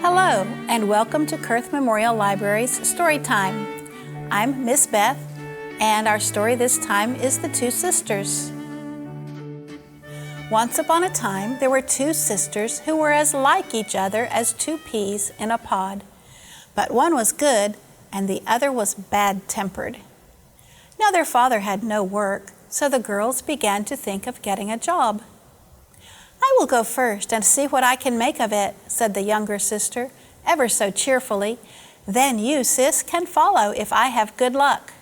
Hello, and welcome to Kurth Memorial Library's Story Time. I'm Miss Beth, and our story this time is The Two Sisters. Once upon a time, there were two sisters who were as like each other as two peas in a pod. But one was good, and the other was bad-tempered. Now their father had no work, so the girls began to think of getting a job. "I will go first and see what I can make of it," said the younger sister, ever so cheerfully. "Then you, sis, can follow if I have good luck."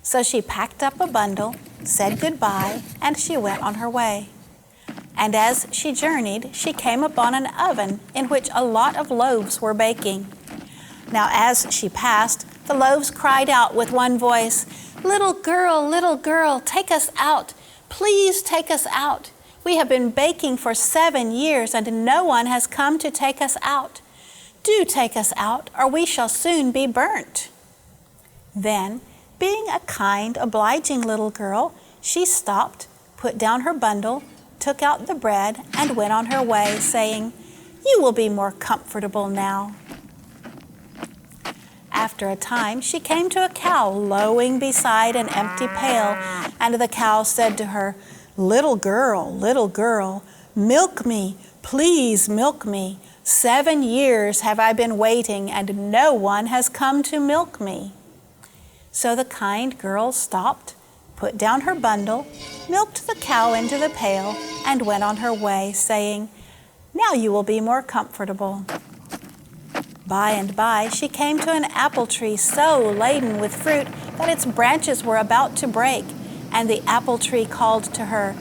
So she packed up a bundle, said goodbye, and she went on her way. And as she journeyed, she came upon an oven in which a lot of loaves were baking. Now as she passed, the loaves cried out with one voice, little girl, take us out. Please take us out. We have been baking for 7 years and no one has come to take us out. Do take us out or we shall soon be burnt." Then, being a kind, obliging little girl, she stopped, put down her bundle, took out the bread, and went on her way, saying, "You will be more comfortable now." After a time, she came to a cow lowing beside an empty pail, and the cow said to her, little girl, milk me, please milk me. 7 years have I been waiting, and no one has come to milk me." So the kind girl stopped, put down her bundle, milked the cow into the pail, and went on her way, saying, "Now you will be more comfortable." By and by, she came to an apple tree so laden with fruit that its branches were about to break, and the apple tree called to her,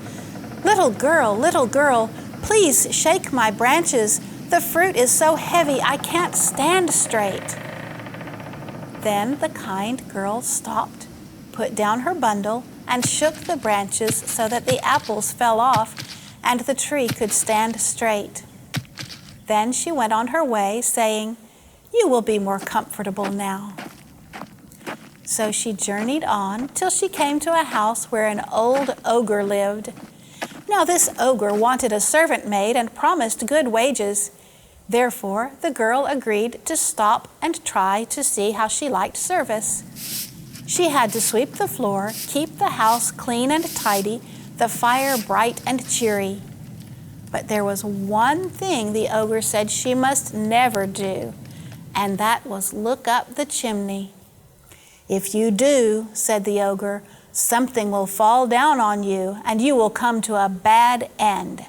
little girl, please shake my branches. The fruit is so heavy I can't stand straight." Then the kind girl stopped, put down her bundle, and shook the branches so that the apples fell off and the tree could stand straight. Then she went on her way, saying, "You will be more comfortable now." So she journeyed on till she came to a house where an old ogre lived. Now this ogre wanted a servant maid and promised good wages. Therefore the girl agreed to stop and try to see how she liked service. She had to sweep the floor, keep the house clean and tidy, the fire bright and cheery. But there was one thing the ogre said she must never do, and that was look up the chimney. "If you do," said the ogre, "something will fall down on you and you will come to a bad end."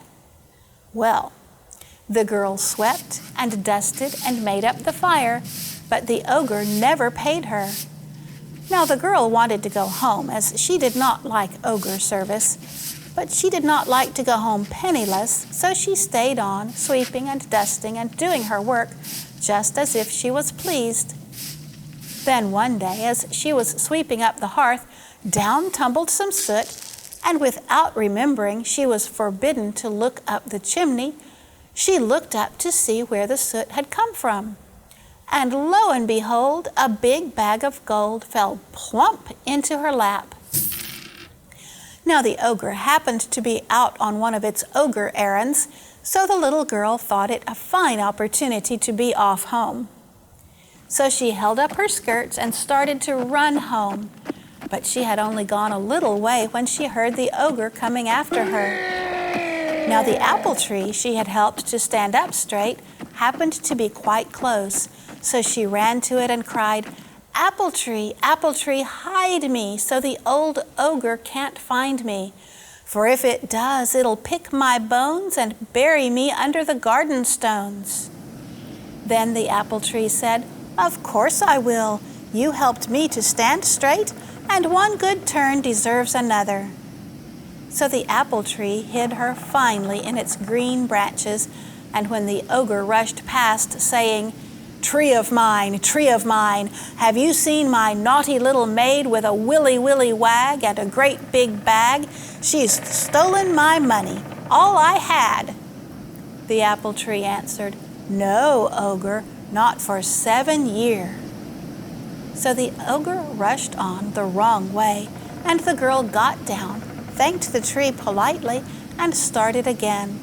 Well, the girl swept and dusted and made up the fire, but the ogre never paid her. Now the girl wanted to go home, as she did not like ogre service, but she did not like to go home penniless, so she stayed on, sweeping and dusting and doing her work just as if she was pleased. Then one day, as she was sweeping up the hearth, down tumbled some soot, and without remembering she was forbidden to look up the chimney, she looked up to see where the soot had come from. And lo and behold, a big bag of gold fell plump into her lap. Now the ogre happened to be out on one of its ogre errands, so the little girl thought it a fine opportunity to be off home. So she held up her skirts and started to run home, but she had only gone a little way when she heard the ogre coming after her. Now the apple tree she had helped to stand up straight happened to be quite close, so she ran to it and cried, apple tree, hide me so the old ogre can't find me. For if it does, it'll pick my bones and bury me under the garden stones." Then the apple tree said, "Of course I will. You helped me to stand straight, and one good turn deserves another." So the apple tree hid her finely in its green branches, and when the ogre rushed past, saying, tree of mine, have you seen my naughty little maid with a willy wag and a great big bag? She's stolen my money, all I had." The apple tree answered, "No, ogre, not for 7 years." So the ogre rushed on the wrong way, and the girl got down, thanked the tree politely and started again.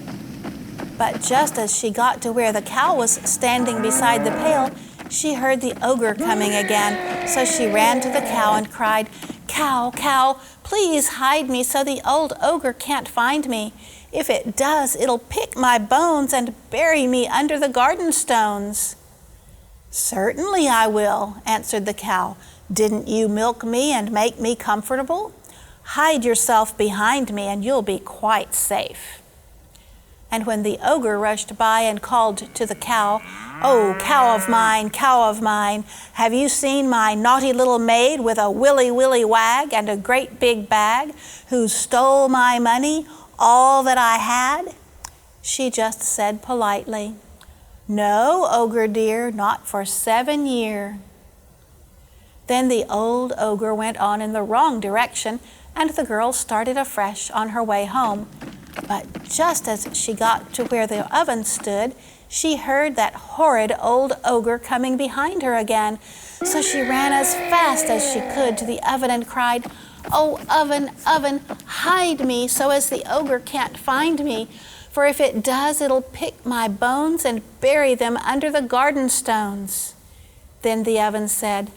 But just as she got to where the cow was standing beside the pail, she heard the ogre coming again. So she ran to the cow and cried, "Cow, cow, please hide me so the old ogre can't find me. If it does, it'll pick my bones and bury me under the garden stones." "Certainly I will," answered the cow. "Didn't you milk me and make me comfortable? Hide yourself behind me and you'll be quite safe." And when the ogre rushed by and called to the cow, "Oh, cow of mine, have you seen my naughty little maid with a willy wag and a great big bag, who stole my money, all that I had?" She just said politely, "No, ogre dear, not for 7 years." Then the old ogre went on in the wrong direction, and the girl started afresh on her way home. But just as she got to where the oven stood, she heard that horrid old ogre coming behind her again. So she ran as fast as she could to the oven and cried, "Oh, oven, oven, hide me so as the ogre can't find me. For if it does, it'll pick my bones and bury them under the garden stones." Then the oven said,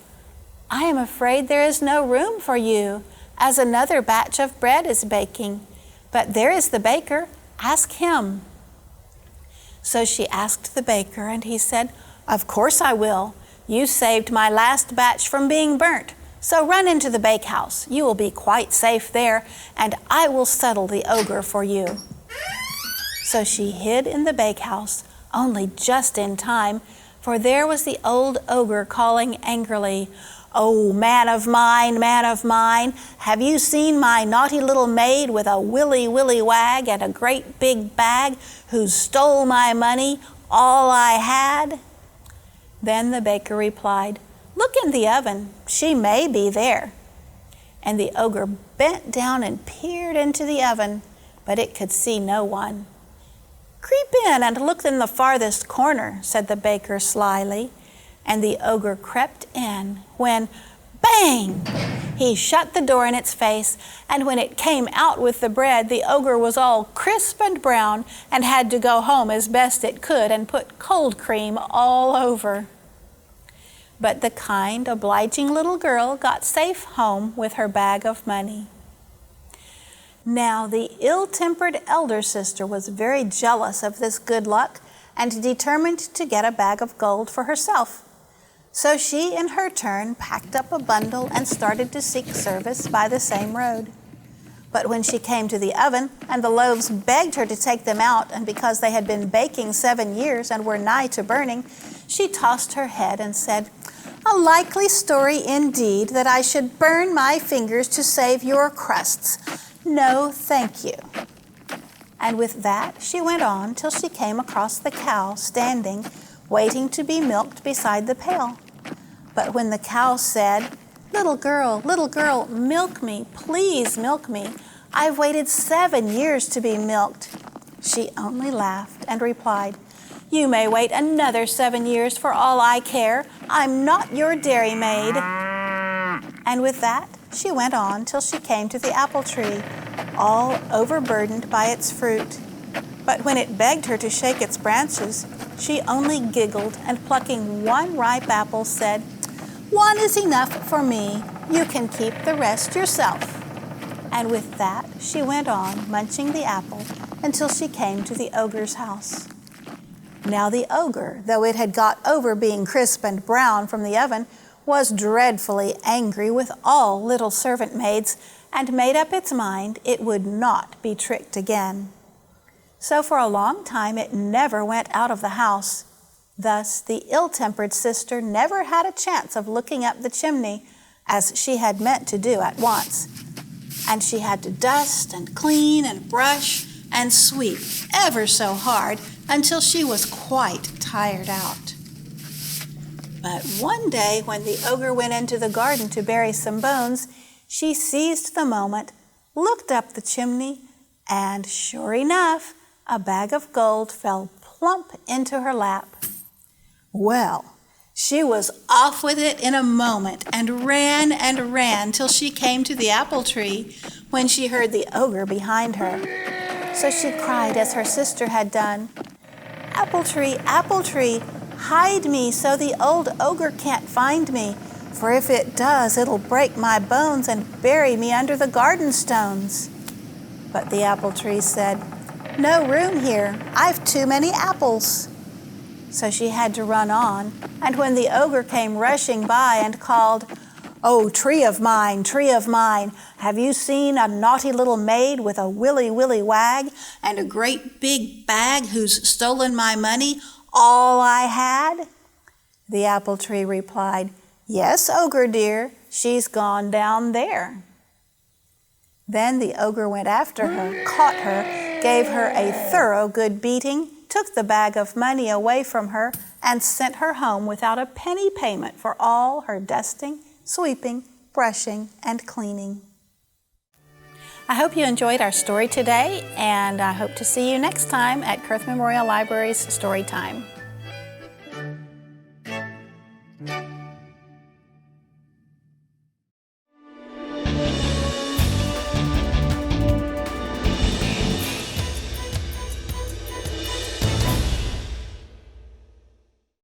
"I am afraid there is no room for you, as another batch of bread is baking. But there is the baker, ask him." So she asked the baker, and he said, "Of course I will. You saved my last batch from being burnt. So run into the bakehouse. You will be quite safe there, and I will settle the ogre for you." So she hid in the bakehouse, only just in time, for there was the old ogre calling angrily, "Oh, man of mine, have you seen my naughty little maid with a willy wag and a great big bag, who stole my money, all I had?" Then the baker replied, "Look in the oven, she may be there." And the ogre bent down and peered into the oven, but it could see no one. "Creep in and look in the farthest corner," said the baker slyly. And the ogre crept in when, bang, he shut the door in its face, and when it came out with the bread, the ogre was all crisp and brown and had to go home as best it could and put cold cream all over. But the kind, obliging little girl got safe home with her bag of money. Now the ill-tempered elder sister was very jealous of this good luck and determined to get a bag of gold for herself. So she, in her turn, packed up a bundle and started to seek service by the same road. But when she came to the oven, and the loaves begged her to take them out, and because they had been baking 7 years and were nigh to burning, she tossed her head and said, "A likely story indeed that I should burn my fingers to save your crusts. No, thank you." And with that, she went on till she came across the cow standing, waiting to be milked beside the pail. But when the cow said, little girl, milk me, please milk me. I've waited 7 years to be milked," she only laughed and replied, "You may wait another 7 years for all I care. I'm not your dairy maid." And with that, she went on till she came to the apple tree, all overburdened by its fruit. But when it begged her to shake its branches, she only giggled and, plucking one ripe apple, said, "One is enough for me. You can keep the rest yourself." And with that, she went on munching the apple until she came to the ogre's house. Now the ogre, though it had got over being crisp and brown from the oven, was dreadfully angry with all little servant maids, and made up its mind it would not be tricked again. So for a long time it never went out of the house. Thus the ill-tempered sister never had a chance of looking up the chimney, as she had meant to do at once. And she had to dust and clean and brush and sweep ever so hard until she was quite tired out. But one day when the ogre went into the garden to bury some bones, she seized the moment, looked up the chimney, and sure enough, a bag of gold fell plump into her lap. Well, she was off with it in a moment and ran till she came to the apple tree, when she heard the ogre behind her. So she cried as her sister had done, apple tree, hide me so the old ogre can't find me, for if it does, it'll break my bones and bury me under the garden stones." But the apple tree said, "No room here, I've too many apples." So she had to run on, and when the ogre came rushing by and called, "Oh, tree of mine, have you seen a naughty little maid with a willy wag and a great big bag who's stolen my money, all I had?" The apple tree replied, "Yes, ogre dear, she's gone down there." Then the ogre went after her, caught her, gave her a thorough good beating, took the bag of money away from her, and sent her home without a penny payment for all her dusting, sweeping, brushing, and cleaning. I hope you enjoyed our story today, and I hope to see you next time at Kurth Memorial Library's Story Time.